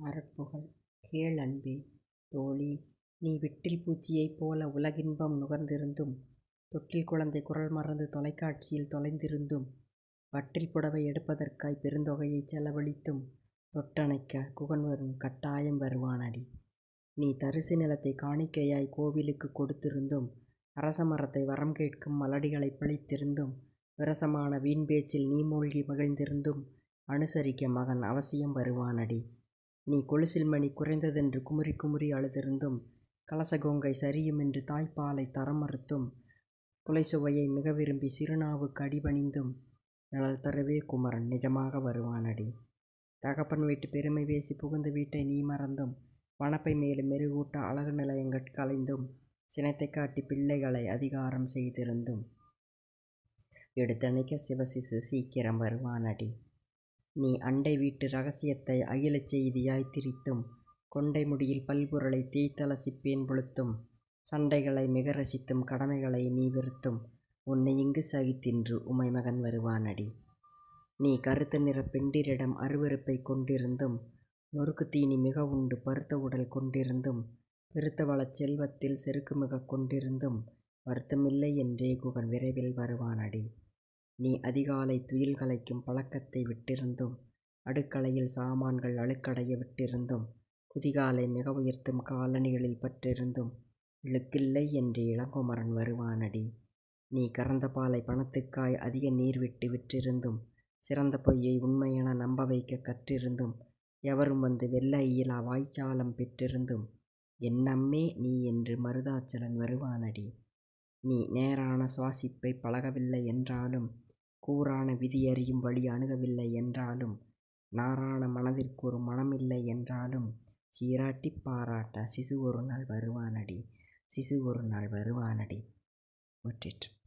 அறப்புகழ். கேள் அன்பே. தோழி, நீ விட்டில் பூச்சியைப் போல உலகின்பம் நுகர்ந்திருந்தும், தொட்டில் குழந்தை குரல் மறந்து தொலைக்காட்சியில் தொலைந்திருந்தும், வட்டில் புடவை எடுப்பதற்காய் பெருந்தொகையைச் செலவழித்தும், தொட்டணைக்க குகன் வரும் கட்டாயம் வருவானடி. நீ தரிசு நிலத்தைக் காணிக்கையாய் கோவிலுக்குக் கொடுத்திருந்தும், அரச மரத்தை வரம் கேட்கும் மலடிகளைப் பழித்திருந்தும், விரசமான வீண் பேச்சில் நீ மூழ்கி மகிழ்ந்திருந்தும், அனுசரிக்க மகன் அவசியம் வருவானடி. நீ கொலுசில் மணி குறைந்ததென்று குமுறி குமுறி அழுதிருந்தும், கலச கோங்கை சரியுமென்று தாய்ப்பாலைத் தர மறுத்தும், புலைசுவையை மிக விரும்பி சிறுநாவுக்கு அடிபணிந்தும், நிழல் தரவே குமரன் நிஜமாக வருவானடி. தகப்பன் வீட்டு பெருமை பேசி புகுந்த வீட்டை நீ மறந்தும், வனப்பை மேலும் மெருகூட்ட அழகு நிலையங்கட் கலைந்தும், சினத்தைக் காட்டி பிள்ளைகளை அதிகாரம் செய்திருந்தும், எடுத்தணைக்க சிவசிசு சீக்கிரம் வருவானடி. நீ அண்டை வீட்டு இரகசியத்தை அகிலச் செய்தியாய்த் திரித்தும், கொண்டை முடியில் பல்பொருளைத் தேய்த்தலசிப் பேன் புழுத்தும், சண்டைகளை மிக ரசித்தும் கடமைகளை நீ வெறுத்தும், உன்னை இங்கு சகித்தின்று உமைமகன் வருவானடி. நீ கறுத்த நிறப் பெண்டிரிடம் அருவருப்பைக் கொண்டிருந்தும், நொறுக்குத் தீனி மிக உண்டு பருத்த உடல் கொண்டிருந்தும், பெருத்த வளச் செல்வத்தில் செருக்கு மிகக் கொண்டிருந்தும், வருத்தமில்லை என்றே குகன் விரைவில் வருவானடி. நீ அதிகாலைத் துயில் களைக்கும் பழக்கத்தை விட்டிருந்தும், அடுக்களையில் சாமான்கள் அழுக்கடைய விட்டிருந்தும், குதிகாலை மிக உயர்த்தும் காலணிகளில் பற்றிருந்தும், இழுக்கில்லை என்றே இளங்குமரன் வருவானடி. நீ கறந்த பாலை பணத்துக்காய் அதிக நீர் விட்டு விற்றிருந்தும், சிறந்த பொய்யை உண்மையென நம்ப வைக்கக் கற்றிருந்தும், எவரும் வந்து வெல்ல இயலா வாய்ச்சாலம் பெற்றிருந்தும், என்னம்மே நீ என்று மருதாச்சலன் வருவானடி. நீ நேரான சுவாசிப்பைப் பழகவில்லை என்றாலும், கூரான விதியறியும் வழி அணுகவில்லை என்றாலும், நாரான மனதிற்கொரு மனமில்லை என்றாலும், சீராட்டிப் பாராட்ட சிசு ஒரு நாள் வருவானடி. சிசு ஒரு நாள் வருவானடி. முற்றிற்று.